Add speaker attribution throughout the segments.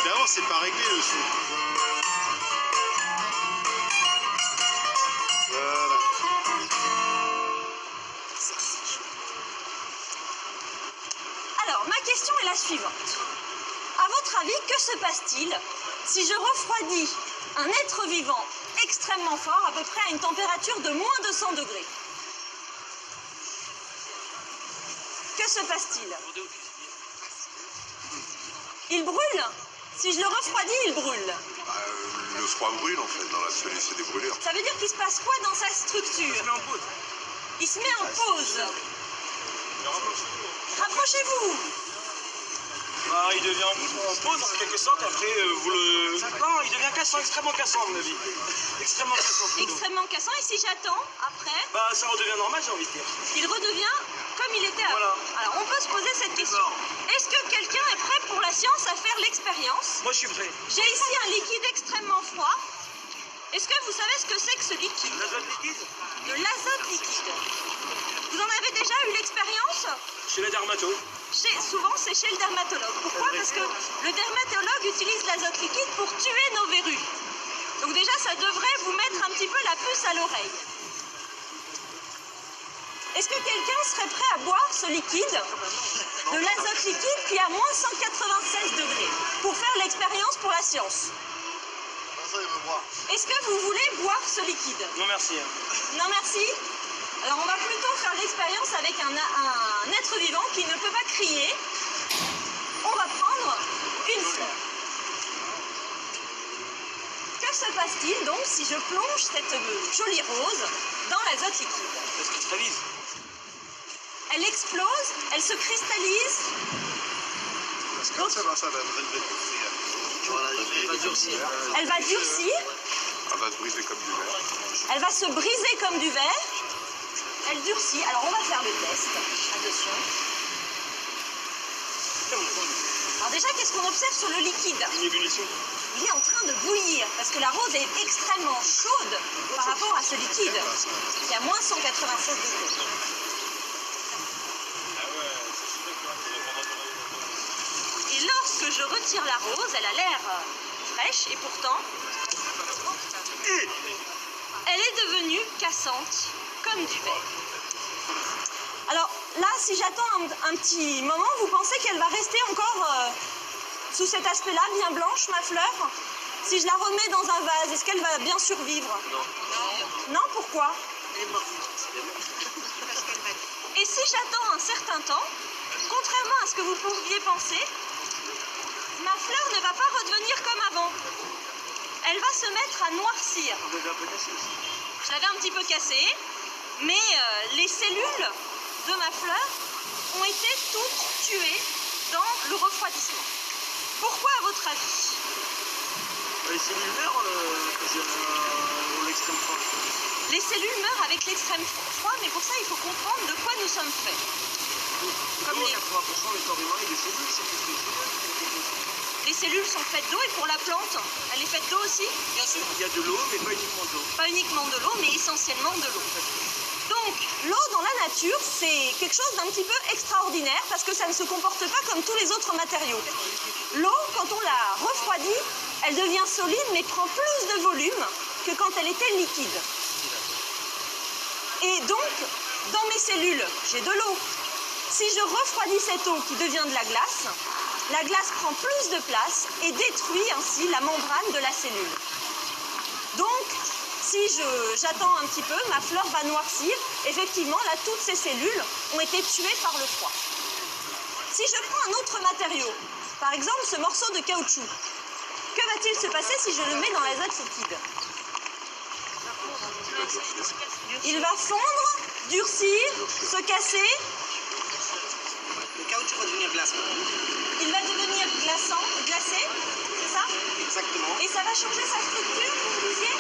Speaker 1: Évidemment, c'est pas réglé le son. Voilà. Ça, c'est chaud.
Speaker 2: Alors, ma question est la suivante. À votre avis, que se passe-t-il si je refroidis un être vivant extrêmement fort, à peu près à une température de moins de 100 degrés? Que se passe-t-il? Il brûle. Si je le refroidis, il brûle.
Speaker 1: Le froid brûle en fait, dans la solution, c'est des brûlures.
Speaker 2: Ça veut dire qu'il se passe quoi dans sa structure?
Speaker 3: Je mets en pause.
Speaker 2: Il se met en pause. Rapprochez-vous.
Speaker 3: Bah, il devient en pause en quelque sorte, après vous le... Non, il devient cassant, extrêmement cassant à mon avis. Extrêmement cassant. plutôt.
Speaker 2: Extrêmement cassant. Et si j'attends, après,
Speaker 3: Bah, ça redevient normal, j'ai envie de dire.
Speaker 2: il redevient comme il était avant.
Speaker 3: Voilà.
Speaker 2: Alors, on peut se poser cette question. Est-ce que quelqu'un est prêt pour la science à faire l'expérience?
Speaker 3: Moi, je suis prêt.
Speaker 2: J'ai ici un liquide extrêmement froid. Est-ce que vous savez ce que c'est que ce liquide?
Speaker 3: L'azote liquide?
Speaker 2: De l'azote liquide. Vous en avez déjà eu l'expérience?
Speaker 3: Chez les dermatos.
Speaker 2: Souvent, c'est chez le dermatologue. Pourquoi? Parce que le dermatologue utilise l'azote liquide pour tuer nos verrues. Donc déjà, ça devrait vous mettre un petit peu la puce à l'oreille. Est-ce que quelqu'un serait prêt à boire ce liquide, de l'azote liquide qui est à moins 196 degrés, pour faire l'expérience pour la science? Est-ce que vous voulez boire ce liquide?
Speaker 3: Non, merci.
Speaker 2: Non, merci. Alors, on va plutôt faire l'expérience avec un être vivant qui ne peut pas crier. On va prendre une fleur. Que se passe-t-il donc si je plonge cette jolie rose dans l'azote liquide?
Speaker 3: Ça se cristallise.
Speaker 2: Elle explose, elle se cristallise.
Speaker 1: Parce que ça va
Speaker 3: Elle va durcir.
Speaker 2: Elle va durcir,
Speaker 1: Elle va se briser comme du verre.
Speaker 2: elle va se briser comme du verre. Elle durcit. Alors, on va faire le test. Attention. Alors déjà, qu'est-ce qu'on observe sur le liquide?
Speaker 3: Une ébullition.
Speaker 2: Il est en train de bouillir parce que la rose est extrêmement chaude par rapport à ce liquide qui est à moins 196 degrés. Et lorsque je retire la rose, elle a l'air fraîche et pourtant, elle est devenue cassante comme du verre. Alors là, si j'attends un petit moment, vous pensez qu'elle va rester encore sous cet aspect-là, bien blanche, ma fleur? Si je la remets dans un vase, est-ce qu'elle va bien survivre? Non. Non, pourquoi? Et si j'attends un certain temps, contrairement à ce que vous pourriez penser, ma fleur ne va pas redevenir comme avant. Elle va se mettre à noircir. Je l'avais un petit peu cassée, mais les cellules de ma fleur ont été toutes tuées dans le refroidissement. Pourquoi, à votre avis?
Speaker 3: Les cellules meurent l'extrême froid.
Speaker 2: Les cellules meurent avec l'extrême froid, mais pour ça, il faut comprendre de quoi nous sommes faits. Comme
Speaker 3: L'eau,
Speaker 2: les...
Speaker 3: 80% du corps humain, il est cellules, c'est plus que
Speaker 2: les cellules sont faites d'eau, et pour la plante, elle est faite d'eau aussi?
Speaker 3: Bien sûr. Il y a de l'eau, mais pas uniquement de l'eau.
Speaker 2: Pas uniquement de l'eau, mais essentiellement de l'eau. Donc, l'eau dans la nature, c'est quelque chose d'un petit peu extraordinaire parce que ça ne se comporte pas comme tous les autres matériaux. L'eau, quand on la refroidit, elle devient solide mais prend plus de volume que quand elle était liquide. Et donc, dans mes cellules, j'ai de l'eau. Si je refroidis cette eau qui devient de la glace prend plus de place et détruit ainsi la membrane de la cellule. Donc, si j'attends un petit peu, ma fleur va noircir. Effectivement, là, toutes ces cellules ont été tuées par le froid. Si je prends un autre matériau, par exemple ce morceau de caoutchouc, que va-t-il se passer si je le mets dans l'azote liquide? Il va fondre, durcir, se casser.
Speaker 3: Le caoutchouc va devenir glace.
Speaker 2: Il va devenir glacé, c'est ça?
Speaker 3: Exactement.
Speaker 2: Et ça va changer sa structure, vous me disiez?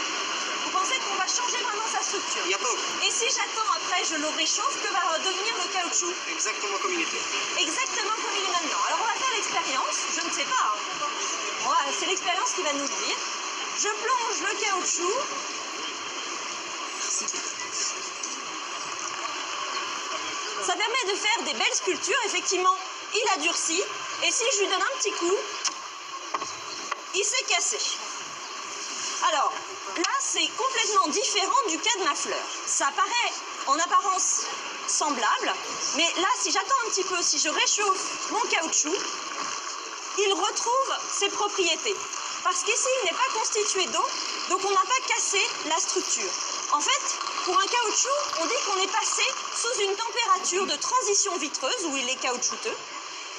Speaker 2: Vous pensez qu'on va changer vraiment sa structure?
Speaker 3: Il y a pas.
Speaker 2: Et si j'attends après, je le réchauffe, que va devenir le caoutchouc?
Speaker 3: Exactement comme il était.
Speaker 2: Exactement comme il est maintenant. Alors on va faire l'expérience, je ne sais pas. C'est l'expérience qui va nous le dire. Je plonge le caoutchouc. Ça permet de faire des belles sculptures. Effectivement, il a durci, et si je lui donne un petit coup, il s'est cassé. Alors, là, c'est complètement différent du cas de ma fleur. Ça paraît en apparence semblable, mais là, si j'attends un petit peu, si je réchauffe mon caoutchouc, il retrouve ses propriétés. Parce qu'ici, il n'est pas constitué d'eau, donc on n'a pas cassé la structure. En fait, pour un caoutchouc, on dit qu'on est passé sous une température de transition vitreuse, où il est caoutchouteux,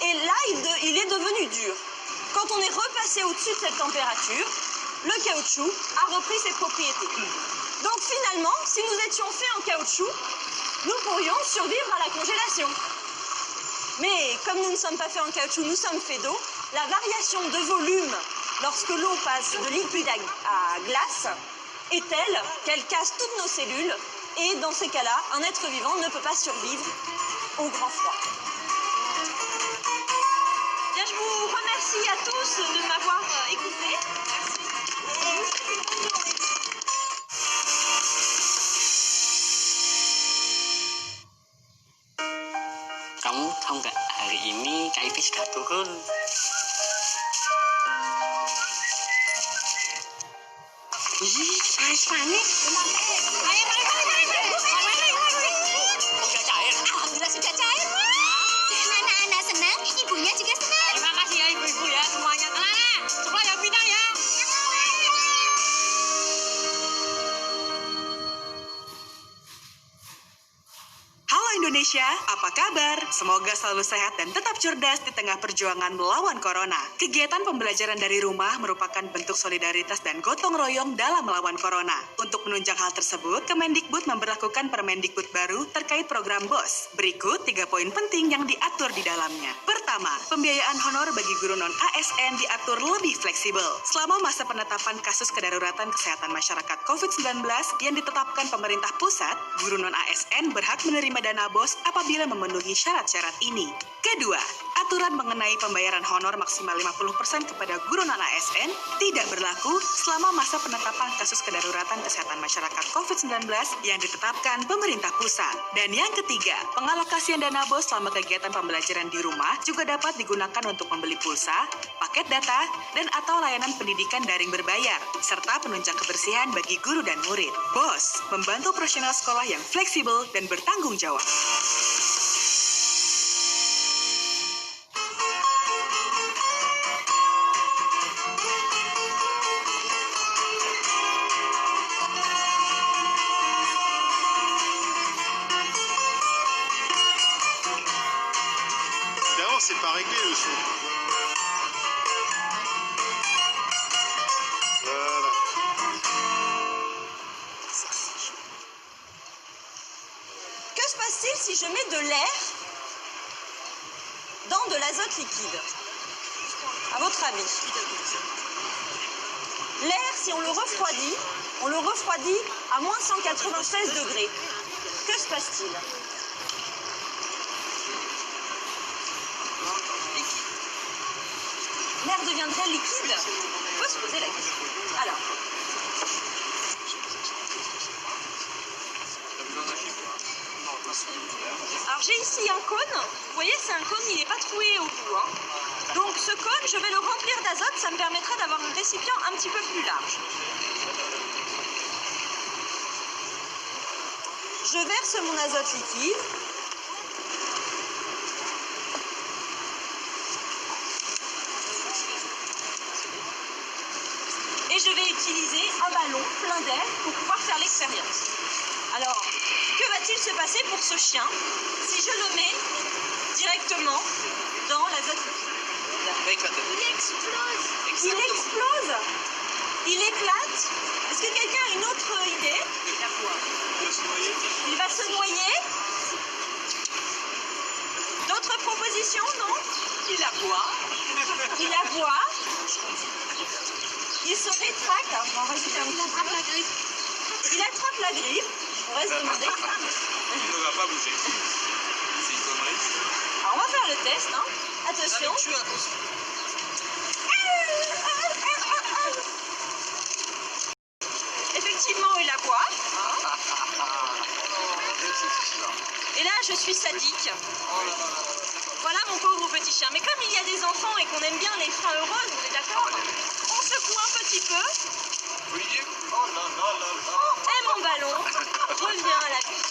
Speaker 2: et là, il est devenu dur. Quand on est repassé au-dessus de cette température, le caoutchouc a repris ses propriétés. Donc finalement, si nous étions faits en caoutchouc, nous pourrions survivre à la congélation. Mais comme nous ne sommes pas faits en caoutchouc, nous sommes faits d'eau, la variation de volume lorsque l'eau passe de liquide à glace est telle qu'elle casse toutes nos cellules et dans ces cas-là, un être vivant ne peut pas survivre au grand froid. Bien, je vous remercie à tous de m'avoir écouté.
Speaker 4: Kamu tahu nggak, hari ini KIP sudah turun. Ih, panas. Sudah cair.
Speaker 5: Alhamdulillah sudah cair. Anak-anak senang, ibunya juga senang.
Speaker 4: Terima kasih ya ibu-ibu ya semuanya. Anak-anak, sekolah yang pintar ya.
Speaker 6: Halo Indonesia, apa kabar? Semoga selalu sehat dan tetap cerdas di tengah perjuangan melawan corona. Kegiatan pembelajaran dari rumah merupakan bentuk solidaritas dan gotong royong dalam melawan corona. Untuk menunjang hal tersebut, Kemendikbud memberlakukan Permendikbud baru terkait program BOS. Berikut 3 poin penting yang diatur di dalamnya. Pertama, pembiayaan honor bagi guru non-ASN diatur lebih fleksibel. Selama masa penetapan kasus kedaruratan kesehatan masyarakat COVID-19 yang ditetapkan pemerintah pusat, guru non-ASN berhak menerima dana BOS apabila memenuhi syarat-syarat ini. Kedua, aturan mengenai pembayaran honor maksimal 50% kepada guru non-ASN tidak berlaku selama masa penetapan kasus kedaruratan kesehatan masyarakat COVID-19 yang ditetapkan pemerintah pusat. Dan yang ketiga, pengalokasian dana BOS selama kegiatan pembelajaran di rumah juga dapat digunakan untuk membeli pulsa, paket data, dan atau layanan pendidikan daring berbayar, serta penunjang kebersihan bagi guru dan murid. BOS membantu operasional sekolah yang fleksibel dan bertanggung jawab.
Speaker 1: Évidemment, c'est pas réglé le son. Voilà.
Speaker 2: Que se passe-t-il si je mets de l'air dans de l'azote liquide? À votre avis? L'air, si on le refroidit à moins 196 degrés. Que se passe-t-il? L'air deviendrait liquide? On peut se poser la question. Alors, j'ai ici un cône. Vous voyez, c'est un cône, il n'est pas troué au bout. Donc ce cône, je vais le remplir d'azote. Ça me permettra d'avoir un récipient un petit peu plus large. Je verse mon azote liquide. Et je vais utiliser un ballon plein d'air pour pouvoir faire l'expérience. Alors, que va-t-il se passer pour ce chien si je le mets directement dans l'azote liquide?
Speaker 5: Il explose.
Speaker 2: Il explose. Il éclate. Est-ce que quelqu'un a une autre idée? Il va se noyer. D'autres propositions, non?
Speaker 4: Il aboie.
Speaker 2: Il aboie. Il se rétracte. Alors, je vais en rajouter un petit peu.
Speaker 5: La griffe.
Speaker 2: Il attrape la griffe. On va se demander.
Speaker 3: Il ne va pas bouger. C'est une connerie.
Speaker 2: Alors, on va faire le test. Hein. Attention. Effectivement, il aboie. Et là, je suis sadique. Voilà mon pauvre petit chien. Mais comme il y a des enfants et qu'on aime bien les fins heureuses, vous êtes d'accord? On secoue un petit peu.
Speaker 1: Olivier? Oh là là là là.
Speaker 2: Et mon ballon revient à la vie.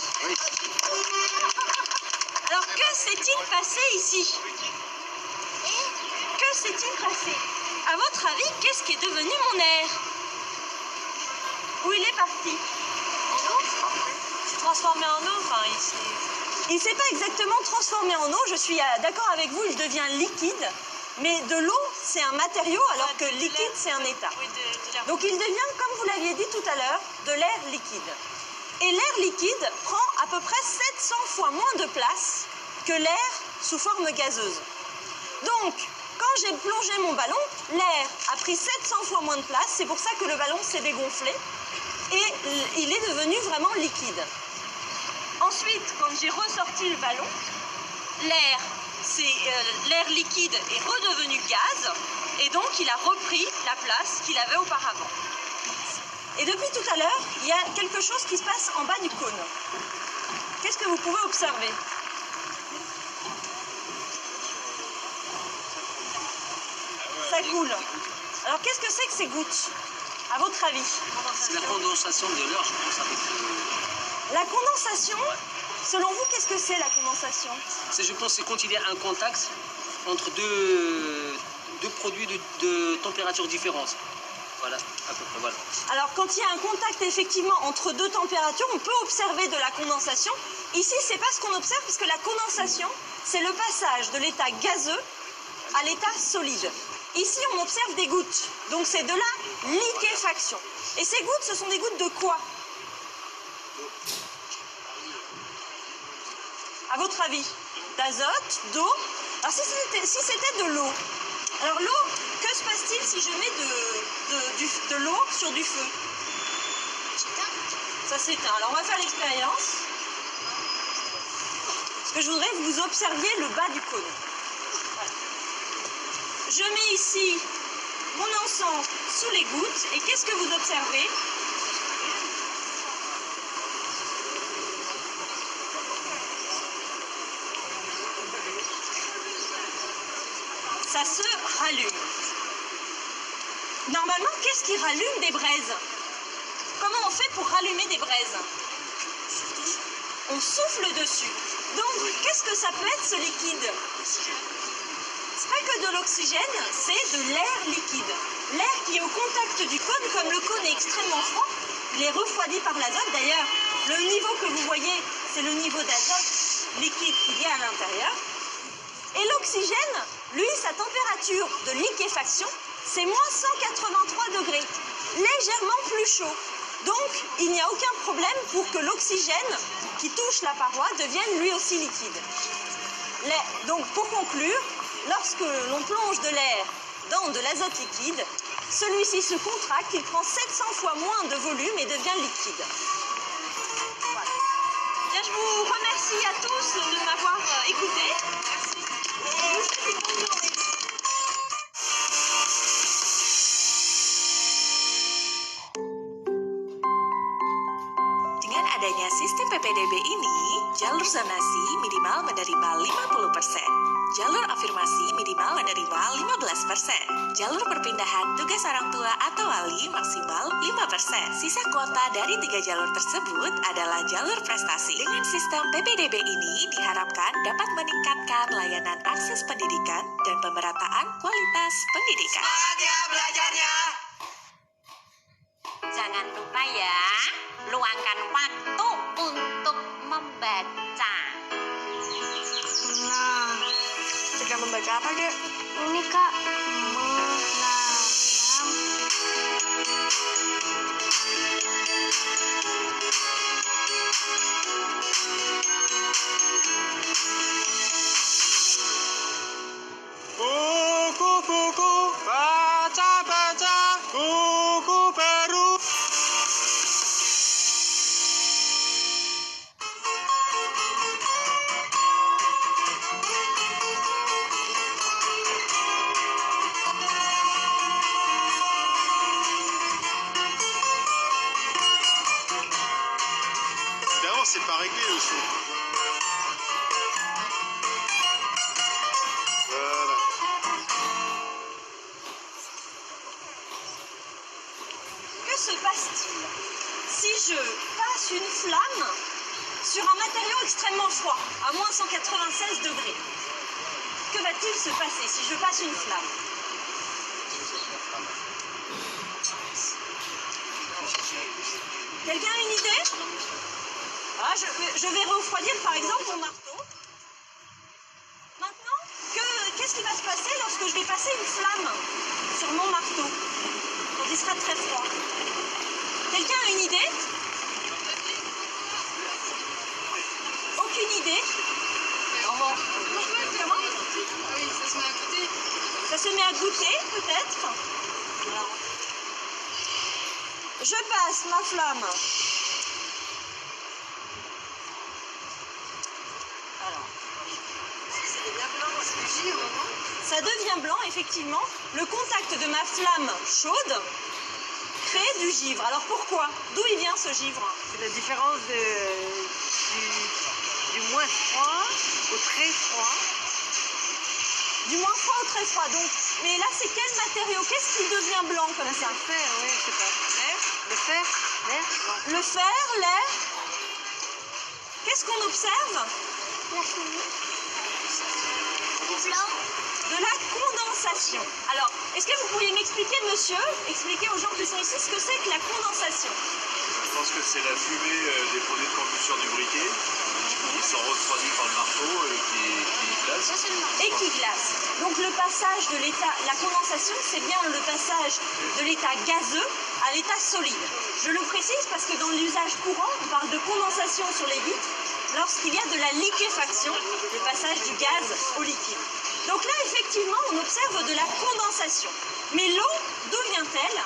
Speaker 2: Alors que s'est-il passé ici? Que s'est-il passé? À votre avis, qu'est-ce qui est devenu mon air? Où il est parti? Il s'est transformé en eau, enfin ici. Il ne s'est pas exactement transformé en eau, je suis d'accord avec vous, il devient liquide. Mais de l'eau, c'est un matériau, alors que liquide, c'est un état. Donc il devient, comme vous l'aviez dit tout à l'heure, de l'air liquide. Et l'air liquide prend à peu près 700 fois moins de place que l'air sous forme gazeuse. Donc, quand j'ai plongé mon ballon, l'air a pris 700 fois moins de place, c'est pour ça que le ballon s'est dégonflé, et il est devenu vraiment liquide. Ensuite, quand j'ai ressorti le ballon, l'air liquide est redevenu gaz, et donc il a repris la place qu'il avait auparavant. Et depuis tout à l'heure, il y a quelque chose qui se passe en bas du cône. Qu'est-ce que vous pouvez observer? Ça coule. Alors qu'est-ce que c'est que ces gouttes, à votre avis?
Speaker 4: C'est la condensation de l'air, je pense, avec
Speaker 2: La condensation, selon vous, qu'est-ce que c'est la condensation?
Speaker 4: je pense que c'est quand il y a un contact entre deux produits de température différente. Voilà, à peu près, voilà.
Speaker 2: Alors quand il y a un contact effectivement entre deux températures, on peut observer de la condensation. Ici, c'est pas ce qu'on observe, puisque la condensation, c'est le passage de l'état gazeux à l'état solide. Ici, on observe des gouttes, donc c'est de la liquéfaction. Et ces gouttes, ce sont des gouttes de quoi? À votre avis? D'azote, d'eau? Alors si c'était de l'eau, alors l'eau, que se passe-t-il si je mets de l'eau sur du feu? Ça s'éteint. Alors on va faire l'expérience. Ce que je voudrais que vous observiez le bas du cône. Voilà. Je mets ici mon encens sous les gouttes, et qu'est-ce que vous observez? Ça se rallume. Normalement, qu'est-ce qui rallume des braises? Comment on fait pour rallumer des braises? On souffle dessus. Donc, qu'est-ce que ça peut être, ce liquide? C'est pas que de l'oxygène, c'est de l'air liquide. L'air qui est au contact du cône, comme le cône est extrêmement froid, il est refroidi par l'azote. D'ailleurs, le niveau que vous voyez, c'est le niveau d'azote liquide qu'il y a à l'intérieur. Et l'oxygène, lui, sa température de liquéfaction, c'est moins 183 degrés, légèrement plus chaud. Donc, il n'y a aucun problème pour que l'oxygène qui touche la paroi devienne lui aussi liquide. Donc, pour conclure, lorsque l'on plonge de l'air dans de l'azote liquide, celui-ci se contracte, il prend 700 fois moins de volume et devient liquide. Voilà. Bien, je vous remercie à tous de m'avoir écouté. Et je vous souhaite une bonne journée.
Speaker 6: Dengan adanya sistem PPDB ini, jalur zonasi minimal menerima 50%, jalur afirmasi minimal menerima 15%, jalur perpindahan tugas orang tua atau wali maksimal 5%. Sisa kuota dari 3 jalur tersebut adalah jalur prestasi. Dengan sistem PPDB ini diharapkan dapat meningkatkan layanan akses pendidikan dan pemerataan kualitas pendidikan.
Speaker 3: Semangat ya belajarnya!
Speaker 5: Jangan lupa ya, luangkan waktu untuk membaca.
Speaker 7: Nah, kita membaca apa, Dek? Ini, Kak.
Speaker 3: Buku-buku, baca-baca, buku baru.
Speaker 1: Évidemment, c'est pas réglé le son.
Speaker 2: je passe une flamme sur un matériau extrêmement froid, à moins 196 degrés. Que va-t-il se passer si je passe une flamme? Quelqu'un a une idée? Ah, je vais refroidir par exemple mon marteau. Maintenant, qu'est-ce qui va se passer lorsque je vais passer une flamme sur mon marteau quand il sera très froid? Quelqu'un a une idée? Aucune idée? Comment? Ça se met à goûter, peut-être? Je passe ma flamme. Alors. Ça devient blanc, effectivement. Le contact de ma flamme chaude crée du givre. Alors pourquoi? D'où il vient ce givre?
Speaker 7: C'est la différence du moins froid au très froid.
Speaker 2: Du moins froid au très froid. Donc, mais là, c'est quel matériau? Qu'est-ce qui devient blanc comme ça?
Speaker 7: Le fer, oui, je sais pas. Le fer, l'air.
Speaker 2: Le fer, l'air. Qu'est-ce qu'on observe?
Speaker 5: La fumée.
Speaker 2: De la condensation. Alors, est-ce que vous pourriez m'expliquer, monsieur, expliquer aux gens qui sont ici ce que c'est que la condensation?
Speaker 1: Je pense que c'est la fumée des produits de combustion du briquet qui sont refroidis par le marteau et qui glacent.
Speaker 2: Et qui glace. Donc le passage de l'état, la condensation, c'est bien le passage de l'état gazeux à l'état solide. Je le précise parce que dans l'usage courant, on parle de condensation sur les vitres lorsqu'il y a de la liquéfaction, le passage du gaz au liquide. Donc là, effectivement, on observe de la condensation. Mais l'eau, d'où vient-elle?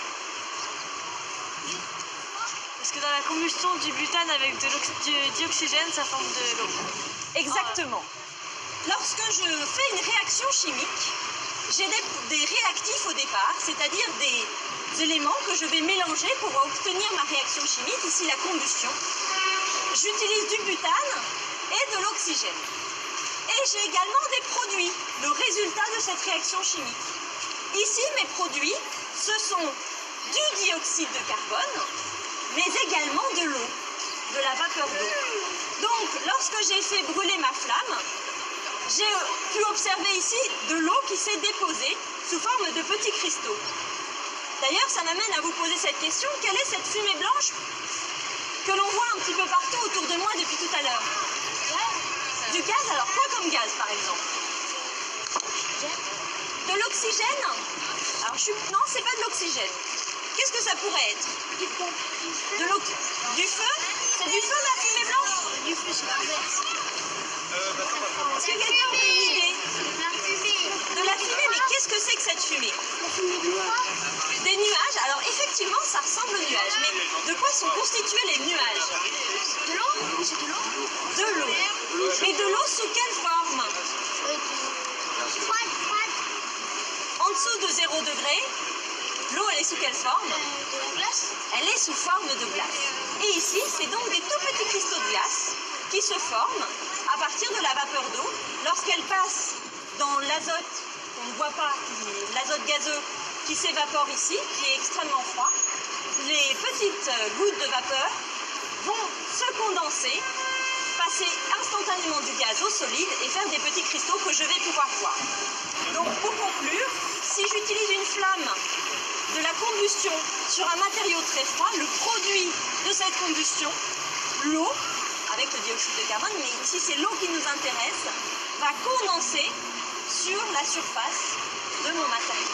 Speaker 7: Parce que dans la combustion du butane avec du dioxygène, ça forme de l'eau.
Speaker 2: Exactement. Lorsque je fais une réaction chimique, j'ai des réactifs au départ, c'est-à-dire des éléments que je vais mélanger pour obtenir ma réaction chimique, ici la combustion. J'utilise du butane et de l'oxygène. Et j'ai également des produits, le résultat de cette réaction chimique. Ici, mes produits, ce sont du dioxyde de carbone, mais également de l'eau, de la vapeur d'eau. Donc, lorsque j'ai fait brûler ma flamme, j'ai pu observer ici de l'eau qui s'est déposée sous forme de petits cristaux. D'ailleurs, ça m'amène à vous poser cette question, quelle est cette fumée blanche que l'on voit un petit peu partout autour de moi depuis tout à l'heure? Du gaz, alors quoi comme gaz par exemple? De l'oxygène? Alors non, c'est pas de l'oxygène. Qu'est-ce que ça pourrait être? Du feu? C'est du feu la fumée blanche?
Speaker 5: Du feu, c'est pas bête.
Speaker 2: Est-ce que quelqu'un a une idée? De la fumée, mais qu'est-ce que c'est que cette fumée? Des nuages? Alors effectivement, ça ressemble aux nuages, mais de quoi sont constitués les nuages?
Speaker 5: De l'eau? C'est de l'eau?
Speaker 2: De l'eau. Mais de l'eau sous quelle forme?
Speaker 5: Froide.
Speaker 2: En dessous de 0 degré, l'eau elle est sous quelle forme?
Speaker 5: De la glace?
Speaker 2: Elle est sous forme de glace. Et ici, c'est donc des tout petits cristaux de glace qui se forment à partir de la vapeur d'eau lorsqu'elle passe dans l'azote qu'on ne voit pas, l'azote gazeux qui s'évapore ici, qui est extrêmement froid. Les petites gouttes de vapeur vont se condenser, passer instantanément du gaz au solide et faire des petits cristaux que je vais pouvoir voir. Donc pour conclure, si j'utilise une flamme de la combustion sur un matériau très froid, le produit de cette combustion, l'eau, avec le dioxyde de carbone, mais ici c'est l'eau qui nous intéresse, va condenser sur la surface de mon matériau.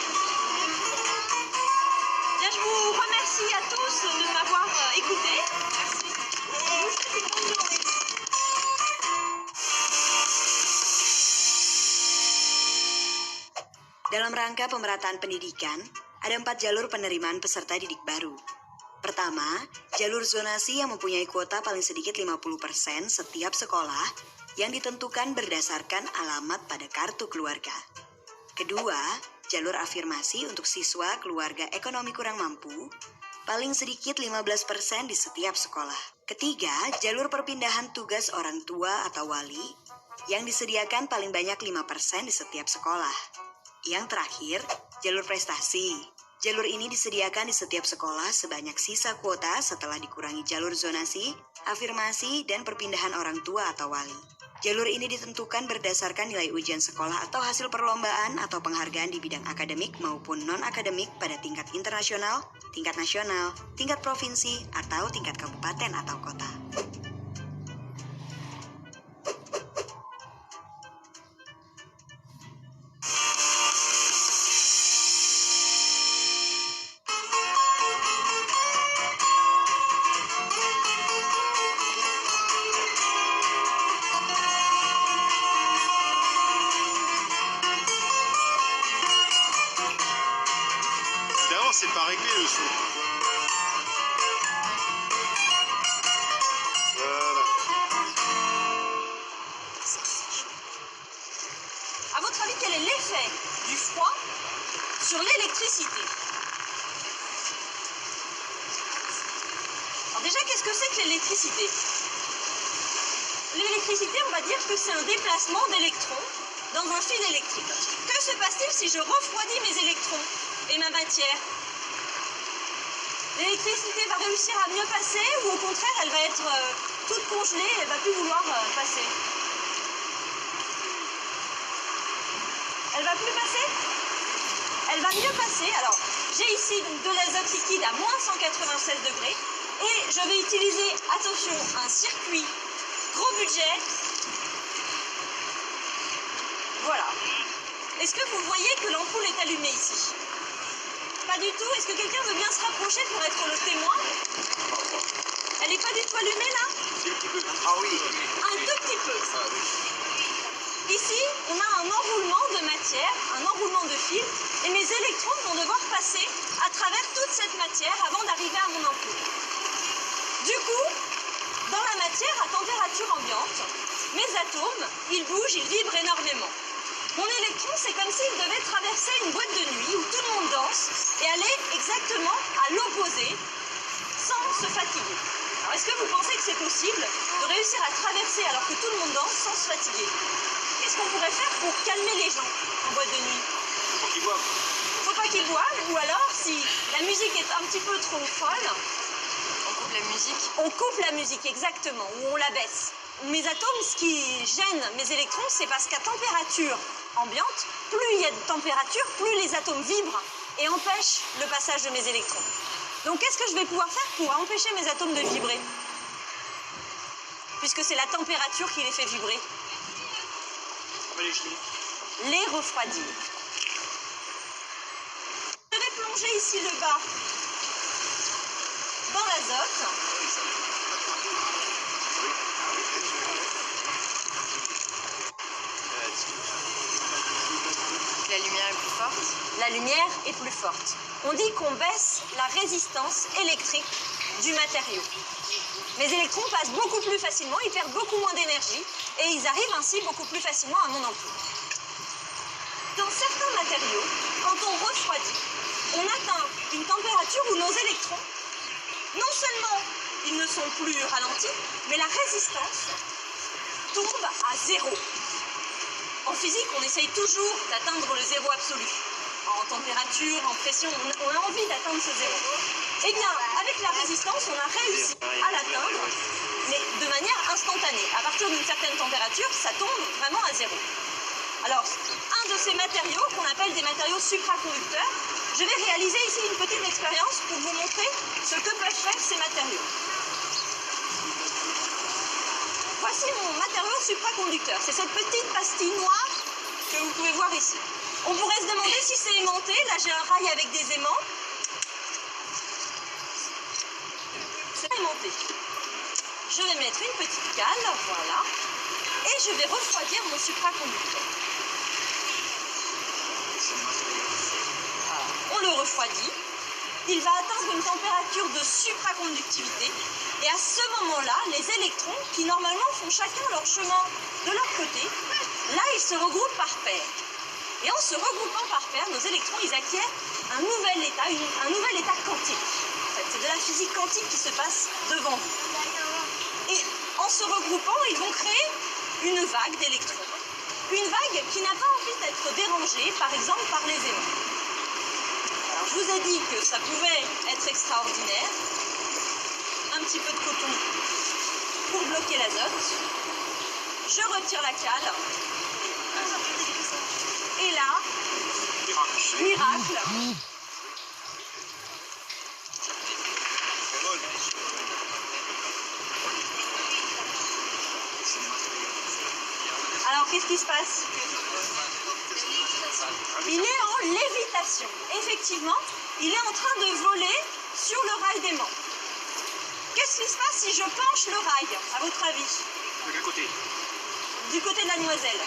Speaker 2: Bien, je vous remercie à tous de m'avoir écouté. Je vous souhaite une bonne journée.
Speaker 8: Dalam rangka pemerataan pendidikan, ada 4 jalur penerimaan peserta didik baru. Pertama, jalur zonasi yang mempunyai kuota paling sedikit 50% setiap sekolah yang ditentukan berdasarkan alamat pada kartu keluarga. Kedua, jalur afirmasi untuk siswa keluarga ekonomi kurang mampu, paling sedikit 15% di setiap sekolah. Ketiga, jalur perpindahan tugas orang tua atau wali yang disediakan paling banyak 5% di setiap sekolah. Yang terakhir, jalur prestasi, Jalur ini disediakan di setiap sekolah sebanyak sisa kuota setelah dikurangi jalur zonasi, afirmasi, dan perpindahan orang tua atau wali. Jalur ini ditentukan berdasarkan nilai ujian sekolah atau hasil perlombaan atau penghargaan di bidang akademik maupun non-akademik pada tingkat internasional, tingkat nasional, tingkat provinsi, atau tingkat kabupaten atau kota.
Speaker 1: C'est pas réglé le son. Voilà.
Speaker 2: À votre avis, quel est l'effet du froid sur l'électricité? Alors déjà, qu'est-ce que c'est que l'électricité? L'électricité, on va dire que c'est un déplacement d'électrons dans un fil électrique. Que se passe-t-il si je refroidis mes électrons et ma matière? L'électricité va réussir à mieux passer ou au contraire elle va être toute congelée, elle va plus vouloir passer? Elle va plus passer? Elle va mieux passer. Alors j'ai ici donc de l'azote liquide à moins 196 degrés et je vais utiliser, attention, un circuit gros budget. Voilà. Est-ce que vous voyez que l'ampoule est allumée ici? Pas du tout. Est-ce que quelqu'un veut bien se rapprocher pour être le témoin? Elle n'est pas du tout allumée là?
Speaker 1: Ah oui.
Speaker 2: Un tout petit peu. Ici, on a un enroulement de matière, un enroulement de fil, et mes électrons vont devoir passer à travers toute cette matière avant d'arriver à mon ampoule. Du coup, dans la matière à température ambiante, mes atomes, ils bougent, ils vibrent énormément. Mon électron, c'est comme s'il devait traverser une boîte de nuit où tout le monde danse et aller exactement à l'opposé sans se fatiguer. Alors, est-ce que vous pensez que c'est possible de réussir à traverser alors que tout le monde danse sans se fatiguer? Qu'est-ce qu'on pourrait faire pour calmer les gens en boîte de nuit?
Speaker 3: Faut qu'ils boivent.
Speaker 2: Faut pas qu'ils boivent, ou alors, si la musique est un petit peu trop folle,
Speaker 7: On coupe la musique.
Speaker 2: on coupe la musique, exactement, ou on la baisse. Mes atomes, ce qui gêne mes électrons, c'est parce qu'à température ambiante, plus il y a de température, plus les atomes vibrent et empêchent le passage de mes électrons. Donc qu'est-ce que je vais pouvoir faire pour empêcher mes atomes de vibrer? Puisque c'est la température qui les fait vibrer.
Speaker 3: On va les geler.
Speaker 2: Les refroidir. Je vais plonger ici le bas dans l'azote.
Speaker 7: La lumière est plus forte.
Speaker 2: La lumière est plus forte. On dit qu'on baisse la résistance électrique du matériau. Mes électrons passent beaucoup plus facilement, ils perdent beaucoup moins d'énergie et ils arrivent ainsi beaucoup plus facilement à mon ampoule. Dans certains matériaux, quand on refroidit, on atteint une température où nos électrons, non seulement ils ne sont plus ralentis, mais la résistance tombe à zéro. En physique, on essaye toujours d'atteindre le zéro absolu. En température, en pression, on a envie d'atteindre ce zéro. Eh bien, avec la résistance, on a réussi à l'atteindre, mais de manière instantanée. À partir d'une certaine température, ça tombe vraiment à zéro. Alors, un de ces matériaux, qu'on appelle des matériaux supraconducteurs, je vais réaliser ici une petite expérience pour vous montrer ce que peuvent faire ces matériaux. Voici mon matériau supraconducteur. C'est cette petite pastille noire que vous pouvez voir ici. On pourrait se demander si c'est aimanté. Là, j'ai un rail avec des aimants. C'est aimanté. Je vais mettre une petite cale, voilà. Et je vais refroidir mon supraconducteur. On le refroidit. Il va atteindre une température de supraconductivité. Et à ce moment-là, les électrons, qui normalement font chacun leur chemin de leur côté, là, ils se regroupent par paires. Et en se regroupant par paires, nos électrons, ils acquièrent un nouvel état quantique. En fait, c'est de la physique quantique qui se passe devant vous. Et en se regroupant, ils vont créer une vague d'électrons. Une vague qui n'a pas envie d'être dérangée, par exemple, par les aimants. Alors, Je vous ai dit que ça pouvait être extraordinaire. Un petit peu de coton pour bloquer l'azote. Je retire la cale. Et là, miracle. Alors, qu'est-ce qui se passe? Il est en lévitation. Effectivement, il est en train de voler sur le rail d'aimant. Qu'est-ce qui se passe si je penche le rail, à votre avis?
Speaker 3: De quel côté?
Speaker 2: Du côté de la noiselle.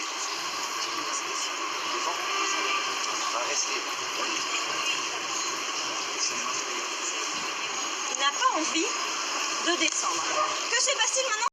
Speaker 3: On va rester.
Speaker 2: Il n'a pas envie de descendre. Que se passe-t-il maintenant?